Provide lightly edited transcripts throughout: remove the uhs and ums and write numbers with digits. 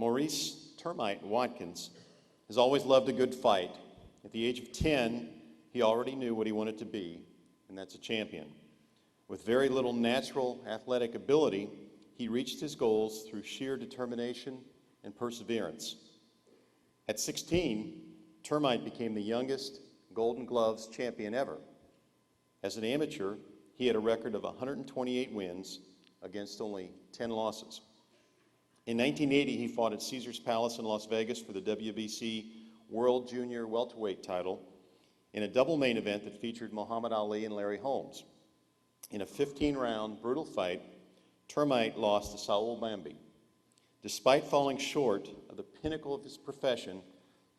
Maurice Termite Watkins has always loved a good fight. At the age of 10, he already knew what he wanted to be, and that's a champion. With very little natural athletic ability, he reached his goals through sheer determination and perseverance. At 16, Termite became the youngest Golden Gloves champion ever. As an amateur, he had a record of 128 wins against only 10 losses. In 1980, he fought at Caesars Palace in Las Vegas for the WBC World Junior Welterweight title in a double main event that featured Muhammad Ali and Larry Holmes. In a 15-round brutal fight, Termite lost to Saul Bambi. Despite falling short of the pinnacle of his profession,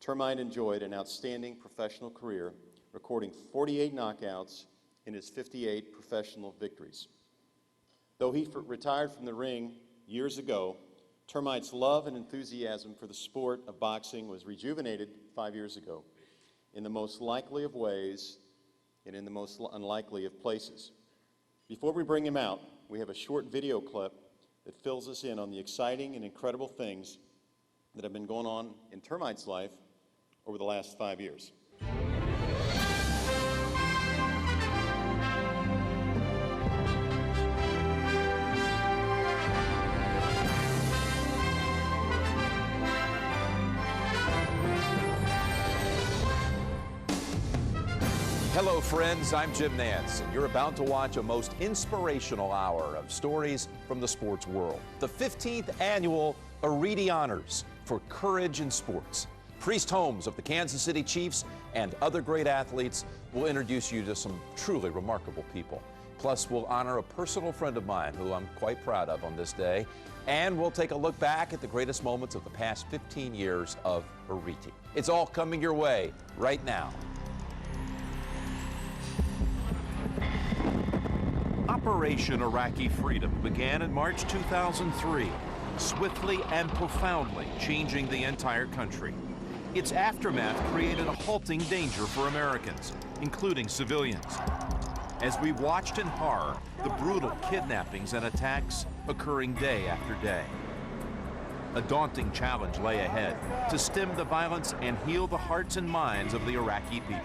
Termite enjoyed an outstanding professional career, recording 48 knockouts in his 58 professional victories. Though he retired from the ring years ago, Termite's love and enthusiasm for the sport of boxing was rejuvenated 5 years ago in the most likely of ways and in the most unlikely of places. Before we bring him out, we have a short video clip that fills us in on the exciting and incredible things that have been going on in Termite's life over the last 5 years. Hello friends, I'm Jim Nance, and you're about to watch a most inspirational hour of stories from the sports world. The 15th annual Arete Honors for Courage in Sports. Priest Holmes of the Kansas City Chiefs and other great athletes will introduce you to some truly remarkable people. Plus, we'll honor a personal friend of mine who I'm quite proud of on this day, and we'll take a look back at the greatest moments of the past 15 years of Arete. It's all coming your way right now. Operation Iraqi Freedom began in March 2003, swiftly and profoundly changing the entire country. Its aftermath created a halting danger for Americans, including civilians. As we watched in horror the brutal kidnappings and attacks occurring day after day. A daunting challenge lay ahead to stem the violence and heal the hearts and minds of the Iraqi people.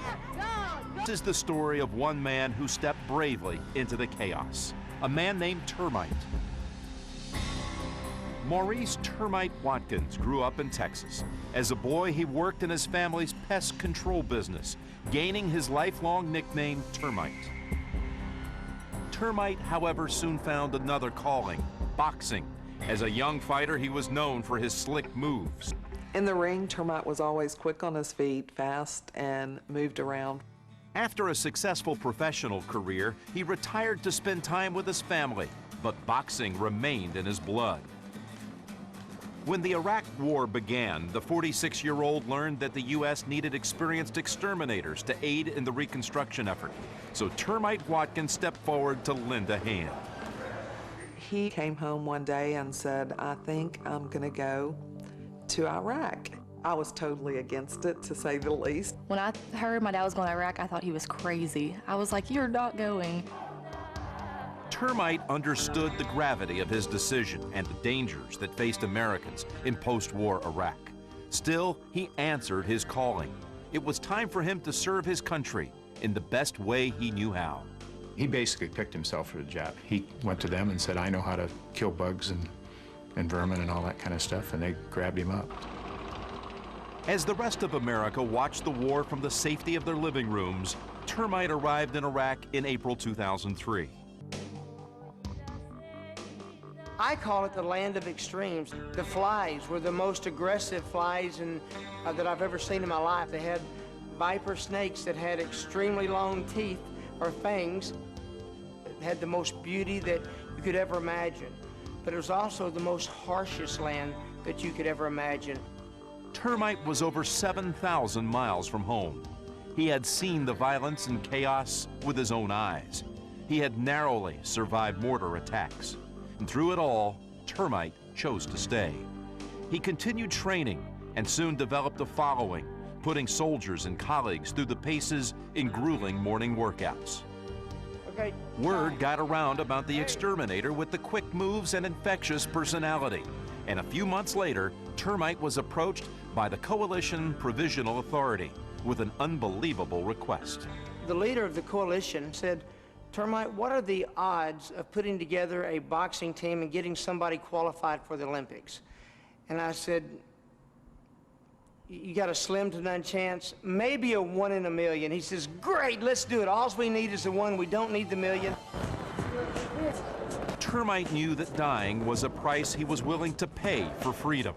This is the story of one man who stepped bravely into the chaos, a man named Termite. Maurice Termite Watkins grew up in Texas. As a boy, he worked in his family's pest control business, gaining his lifelong nickname, Termite. Termite, however, soon found another calling, boxing. As a young fighter, he was known for his slick moves. In the ring, Termite was always quick on his feet, fast, and moved around. After a successful professional career, he retired to spend time with his family, but boxing remained in his blood. When the Iraq War began, the 46-year-old learned that the U.S. needed experienced exterminators to aid in the reconstruction effort. So Termite Watkins stepped forward to lend a hand. He came home one day and said, "I think I'm going to go to Iraq." I was totally against it, to say the least. When I heard my dad was going to Iraq, I thought he was crazy. I was like, "You're not going." Termite understood the gravity of his decision and the dangers that faced Americans in post-war Iraq. Still, he answered his calling. It was time for him to serve his country in the best way he knew how. He basically picked himself for the job. He went to them and said, "I know how to kill bugs and vermin and all that kind of stuff," and they grabbed him up. As the rest of America watched the war from the safety of their living rooms, Termite arrived in Iraq in April 2003. I call it the land of extremes. The flies were the most aggressive flies that I've ever seen in my life. They had viper snakes that had extremely long teeth or fangs. It had the most beauty that you could ever imagine. But it was also the most harshest land that you could ever imagine. Termite was over 7,000 miles from home. He had seen the violence and chaos with his own eyes. He had narrowly survived mortar attacks. And through it all, Termite chose to stay. He continued training and soon developed a following, putting soldiers and colleagues through the paces in grueling morning workouts. Okay. Word got around about the exterminator with the quick moves and infectious personality. And a few months later, Termite was approached by the Coalition Provisional Authority with an unbelievable request. The leader of the coalition said, Termite, what are the odds of putting together a boxing team and getting somebody qualified for the Olympics? And I said, you got a slim to none chance, maybe a 1 in a million. He says, great, let's do it. All we need is the 1, we don't need the million. Termite knew that dying was a price he was willing to pay for freedom.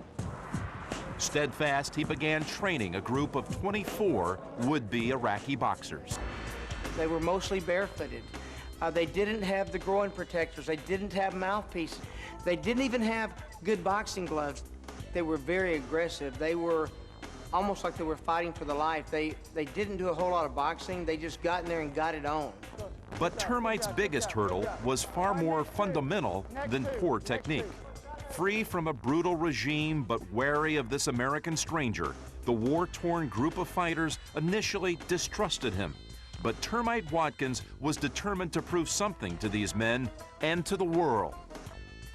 Steadfast, he began training a group of 24 would-be Iraqi boxers. They were mostly barefooted. They didn't have the groin protectors. They didn't have mouthpieces. They didn't even have good boxing gloves. They were very aggressive. They were almost like they were fighting for the life. They didn't do a whole lot of boxing. They just got in there and got it on. But Termite's biggest hurdle was far more fundamental than poor technique. Free from a brutal regime but wary of this American stranger, the war-torn group of fighters initially distrusted him. But Termite Watkins was determined to prove something to these men and to the world.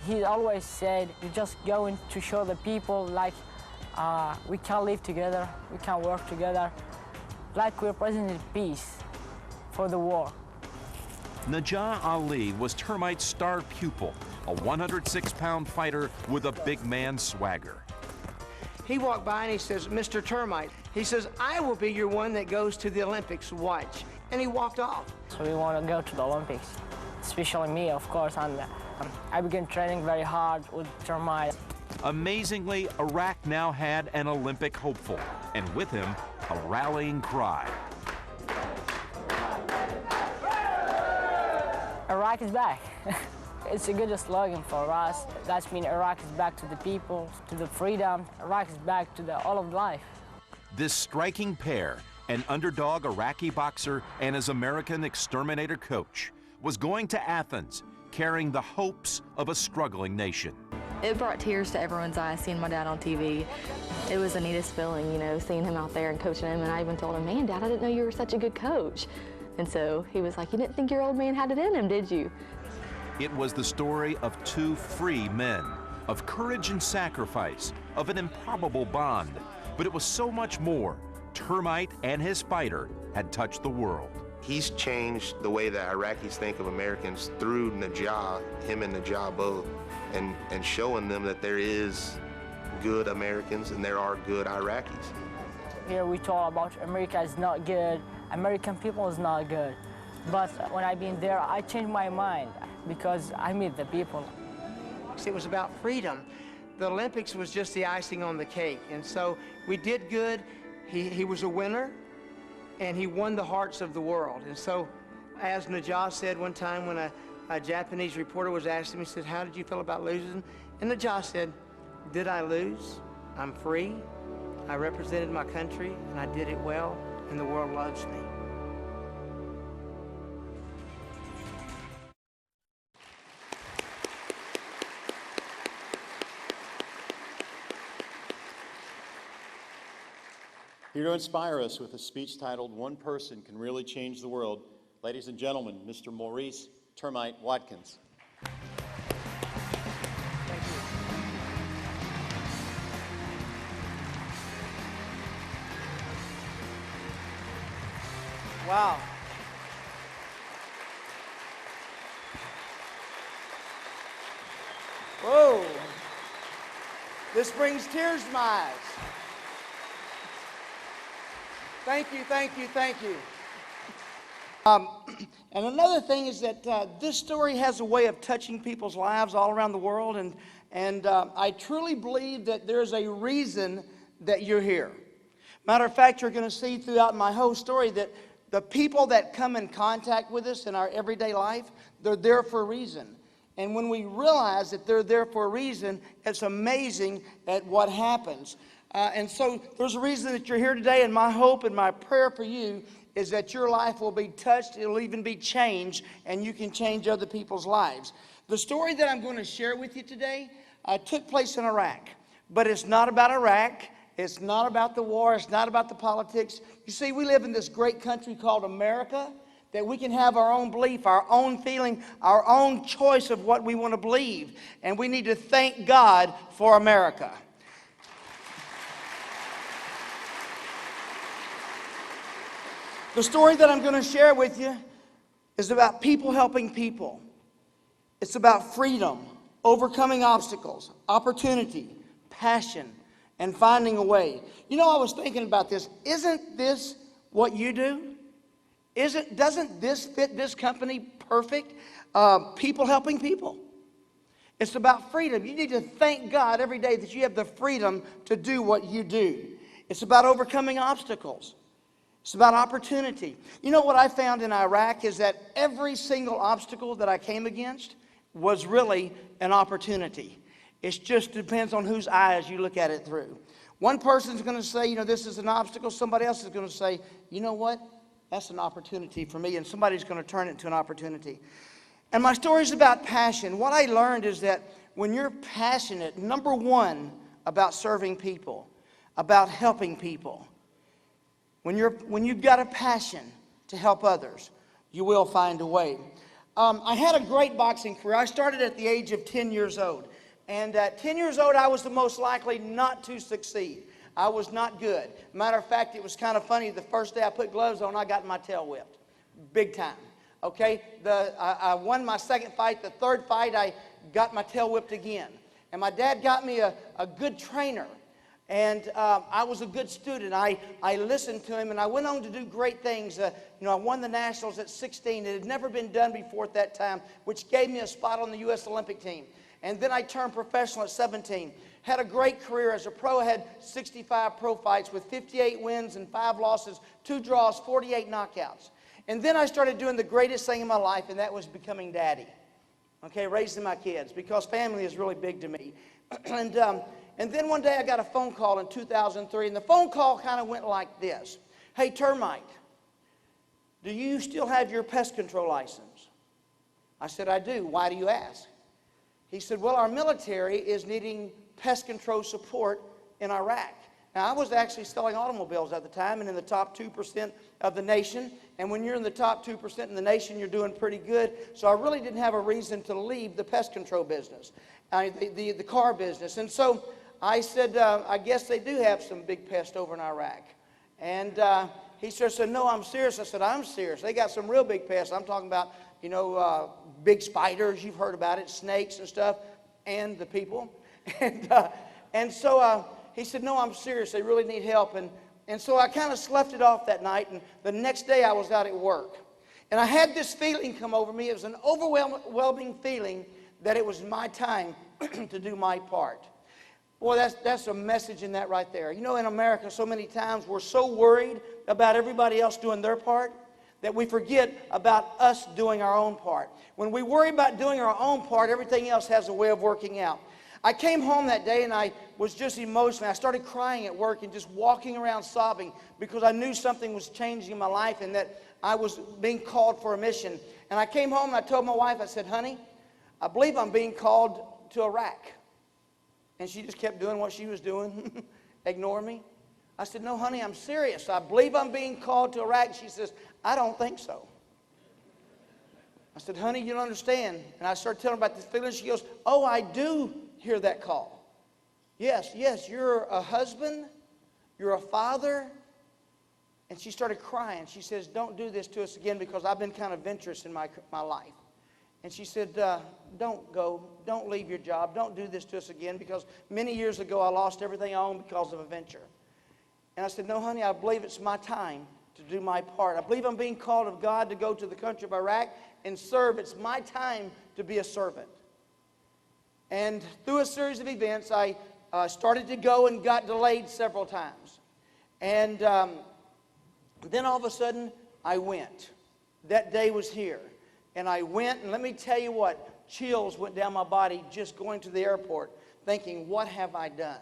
He always said, you're just going to show the people like we can live together, we can work together, like we're presenting peace for the war. Najah Ali was Termite's star pupil, a 106-pound fighter with a big man swagger. He walked by and he says, Mr. Termite, he says, I will be your one that goes to the Olympics, watch. And he walked off. So we want to go to the Olympics, especially me, of course, and I began training very hard with Termite. Amazingly, Iraq now had an Olympic hopeful, and with him, a rallying cry. Iraq is back. It's a good slogan for us. That means Iraq is back to the people, to the freedom. Iraq is back to all of life. This striking pair, an underdog Iraqi boxer and his American exterminator coach, was going to Athens, carrying the hopes of a struggling nation. It brought tears to everyone's eyes seeing my dad on TV. It was the neatest feeling, you know, seeing him out there and coaching him. And I even told him, man, Dad, I didn't know you were such a good coach. And so he was like, you didn't think your old man had it in him, did you? It was the story of two free men, of courage and sacrifice, of an improbable bond. But it was so much more. Termite and his fighter had touched the world. He's changed the way that Iraqis think of Americans through Najah, him and Najah both, and showing them that there is good Americans and there are good Iraqis. Here we talk about America is not good, American people is not good. But when I've been there, I changed my mind because I meet the people. It was about freedom. The Olympics was just the icing on the cake. And so we did good. He was a winner, and he won the hearts of the world. And so, as Najah said one time when a Japanese reporter was asking me, he said, how did you feel about losing? And Najah said, did I lose? I'm free. I represented my country, and I did it well, and the world loves me. Here to inspire us with a speech titled, One Person Can Really Change the World, ladies and gentlemen, Mr. Maurice Termite Watkins. Thank you. Wow. Whoa. This brings tears to my eyes. Thank you, thank you, thank you. And another thing is that this story has a way of touching people's lives all around the world, and I truly believe that there's a reason that you're here. Matter of fact, you're going to see throughout my whole story that the people that come in contact with us in our everyday life, they're there for a reason. And when we realize that they're there for a reason, it's amazing at what happens. And so there's a reason that you're here today, and my hope and my prayer for you is that your life will be touched, it'll even be changed, and you can change other people's lives. The story that I'm going to share with you today took place in Iraq, but it's not about Iraq, it's not about the war, it's not about the politics. You see, we live in this great country called America, that we can have our own belief, our own feeling, our own choice of what we want to believe, and we need to thank God for America. The story that I'm going to share with you is about people helping people. It's about freedom, overcoming obstacles, opportunity, passion, and finding a way. You know, I was thinking about this. Isn't this what you do? Doesn't this fit this company perfect? People helping people. It's about freedom. You need to thank God every day that you have the freedom to do what you do. It's about overcoming obstacles. It's about opportunity. You know what I found in Iraq is that every single obstacle that I came against was really an opportunity. It just depends on whose eyes you look at it through. One person's going to say, you know, this is an obstacle. Somebody else is going to say, you know what? That's an opportunity for me. And somebody's going to turn it into an opportunity. And my story is about passion. What I learned is that when you're passionate, number one, about serving people, about helping people, when you've got a passion to help others, you will find a way. I had a great boxing career. I started at the age of 10 years old. And at 10 years old, I was the most likely not to succeed. I was not good. Matter of fact, it was kind of funny. The first day I put gloves on, I got my tail whipped. Big time. Okay? I won my second fight. The third fight, I got my tail whipped again. And my dad got me a good trainer. And I was a good student. I listened to him, and I went on to do great things. You know, I won the Nationals at 16. It had never been done before at that time, which gave me a spot on the U.S. Olympic team. And then I turned professional at 17. Had a great career as a pro. I had 65 pro fights with 58 wins and 5 losses, 2 draws, 48 knockouts. And then I started doing the greatest thing in my life, and that was becoming daddy. Okay, raising my kids, because family is really big to me. And then one day I got a phone call in 2003, and the phone call kind of went like this. Hey, Termite, do you still have your pest control license? I said, I do. Why do you ask? He said, well, our military is needing pest control support in Iraq. Now, I was actually selling automobiles at the time and in the top 2% of the nation. And when you're in the top 2% in the nation, you're doing pretty good. So I really didn't have a reason to leave the pest control business, the car business. And so I said, I guess they do have some big pests over in Iraq. And he said, no, I'm serious. I said, I'm serious. They got some real big pests. I'm talking about, you know, big spiders. You've heard about it, snakes and stuff, and the people. And so he said, no, I'm serious. They really need help. And so I kind of sloughed it off that night. And the next day I was out at work. And I had this feeling come over me. It was an overwhelming feeling that it was my time to do my part. Boy, that's a message in that right there. You know, in America, so many times we're so worried about everybody else doing their part that we forget about us doing our own part. When we worry about doing our own part, everything else has a way of working out. I came home that day and I was just emotional. I started crying at work and just walking around sobbing because I knew something was changing in my life and that I was being called for a mission. And I came home and I told my wife, I said, honey, I believe I'm being called to Iraq. And she just kept doing what she was doing, ignoring me. I said, no, honey, I'm serious. I believe I'm being called to Iraq. She says, I don't think so. I said, honey, you don't understand. And I started telling her about this feeling. She goes, oh, I do hear that call. Yes, you're a husband. You're a father. And she started crying. She says, don't do this to us again because I've been kind of adventurous in my life. And she said, don't go. Don't leave your job. Don't do this to us again because many years ago I lost everything I owned because of a venture. And I said, no, honey, I believe it's my time to do my part. I believe I'm being called of God to go to the country of Iraq and serve. It's my time to be a servant. And through a series of events, I started to go and got delayed several times. And then all of a sudden, I went. That day was here. And I went, and let me tell you what, chills went down my body just going to the airport, thinking, what have I done?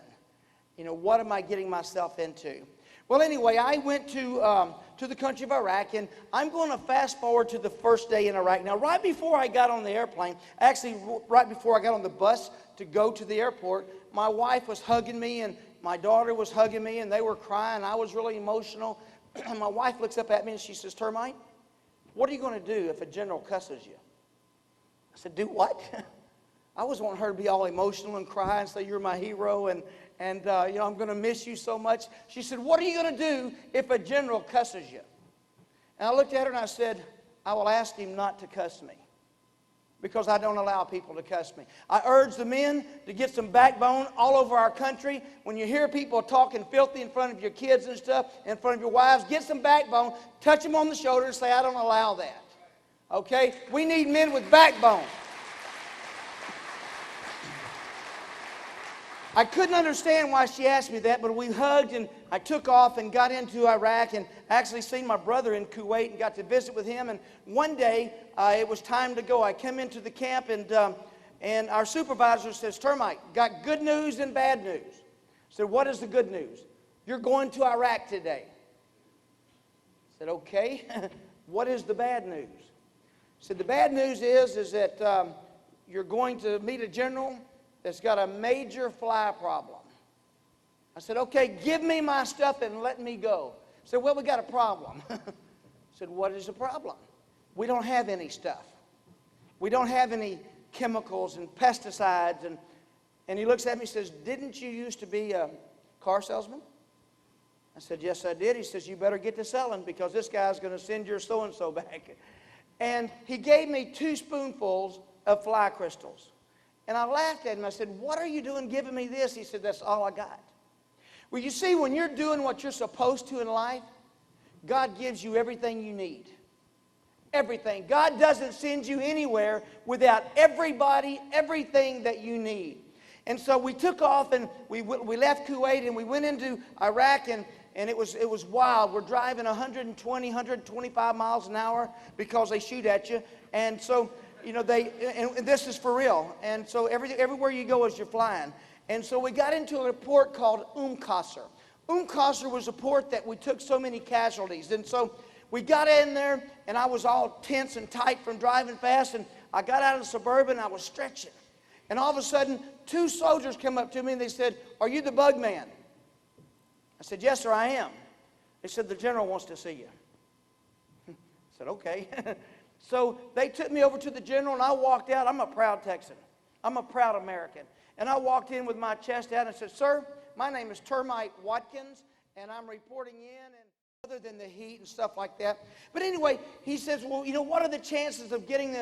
You know, what am I getting myself into? Well, anyway, I went to the country of Iraq, and I'm going to fast forward to the first day in Iraq. Now, right before I got on the airplane, actually right before I got on the bus to go to the airport, my wife was hugging me, and my daughter was hugging me, and they were crying. I was really emotional. And my wife looks up at me, and she says, Termite, what are you going to do if a general cusses you? I said, do what? I was wanting her to be all emotional and cry and say, you're my hero, and you know, I'm going to miss you so much. She said, what are you going to do if a general cusses you? And I looked at her and I said, I will ask him not to cuss me, because I don't allow people to cuss me. I urge the men to get some backbone all over our country. When you hear people talking filthy in front of your kids and stuff, in front of your wives, get some backbone, touch them on the shoulder and say, I don't allow that. Okay? We need men with backbone. I couldn't understand why she asked me that, but we hugged and I took off and got into Iraq and actually seen my brother in Kuwait and got to visit with him. And one day, it was time to go. I came into the camp and our supervisor says, Termite, got good news and bad news. I said, what is the good news? You're going to Iraq today. I said, okay. What is the bad news? I said, the bad news is that you're going to meet a general that's got a major fly problem. I said, okay, give me my stuff and let me go. I said, well, we got a problem. I said, what is the problem? We don't have any stuff. We don't have any chemicals and pesticides. And he looks at me and says, didn't you used to be a car salesman? I said, yes, I did. He says, you better get to selling, because this guy's going to send your so-and-so back. And he gave me 2 spoonfuls of fly crystals. And I laughed at him. I said, what are you doing giving me this? He said, that's all I got. Well, you see, when you're doing what you're supposed to in life, God gives you everything you need. Everything. God doesn't send you anywhere without everything that you need. And so we took off and we left Kuwait and we went into Iraq, and it was wild. We're driving 120, 125 miles an hour because they shoot at you. And so, you know, and this is for real. And so everywhere you go as you're flying. And so we got into a port called Qasr. Qasr was a port that we took so many casualties. And so we got in there, and I was all tense and tight from driving fast. And I got out of the Suburban, I was stretching. And all of a sudden, 2 soldiers came up to me, and they said, are you the bug man? I said, yes, sir, I am. They said, the general wants to see you. I said, okay. So they took me over to the general, and I walked out. I'm a proud Texan. I'm a proud American. And I walked in with my chest out and said, sir, my name is Termite Watkins, and I'm reporting in, and other than the heat and stuff like that. But anyway, he says, well, you know, what are the chances of getting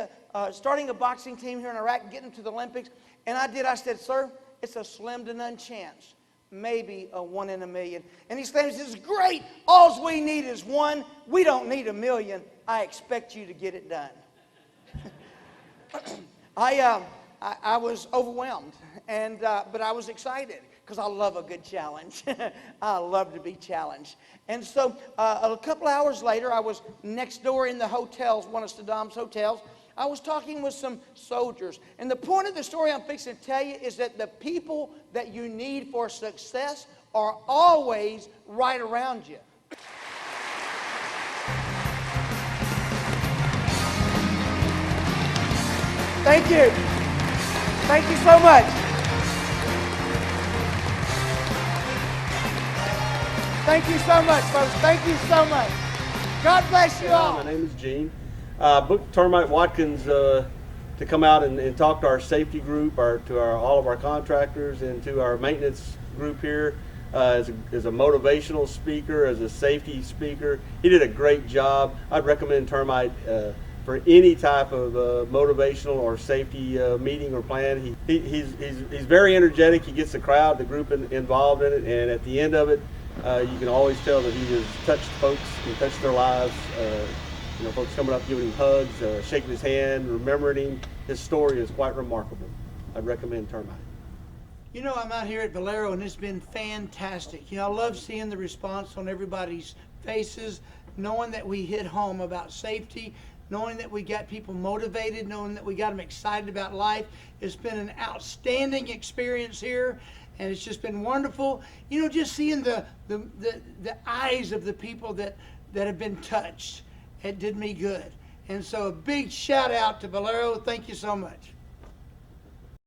starting a boxing team here in Iraq and getting to the Olympics? And I said, sir, it's a slim to none chance. Maybe a 1 in a million. And he says, great. All we need is 1. We don't need a million. I expect you to get it done. I was overwhelmed, but I was excited because I love a good challenge. I love to be challenged. And so a couple hours later, I was next door in the hotels, one of Saddam's hotels. I was talking with some soldiers. And the point of the story I'm fixing to tell you is that the people that you need for success are always right around you. Thank you. Thank you so much. Thank you so much, folks. Thank you so much. God bless you all. My name is Gene. Booked Termite Watkins to come out and talk to our safety group, all of our contractors, and to our maintenance group here as a motivational speaker, as a safety speaker. He did a great job. I'd recommend Termite for any type of motivational or safety meeting or plan. He's very energetic. He gets the group involved in it, and at the end of it, you can always tell that he has touched folks and touched their lives. You know, folks coming up, giving him hugs, shaking his hand, remembering him. His story is quite remarkable. I'd recommend Termite. You know, I'm out here at Valero, and it's been fantastic. You know, I love seeing the response on everybody's faces, knowing that we hit home about safety, knowing that we got people motivated, knowing that we got them excited about life. It's been an outstanding experience here, and it's just been wonderful. You know, just seeing the eyes of the people that have been touched. It did me good. And so a big shout out to Valero. Thank you so much.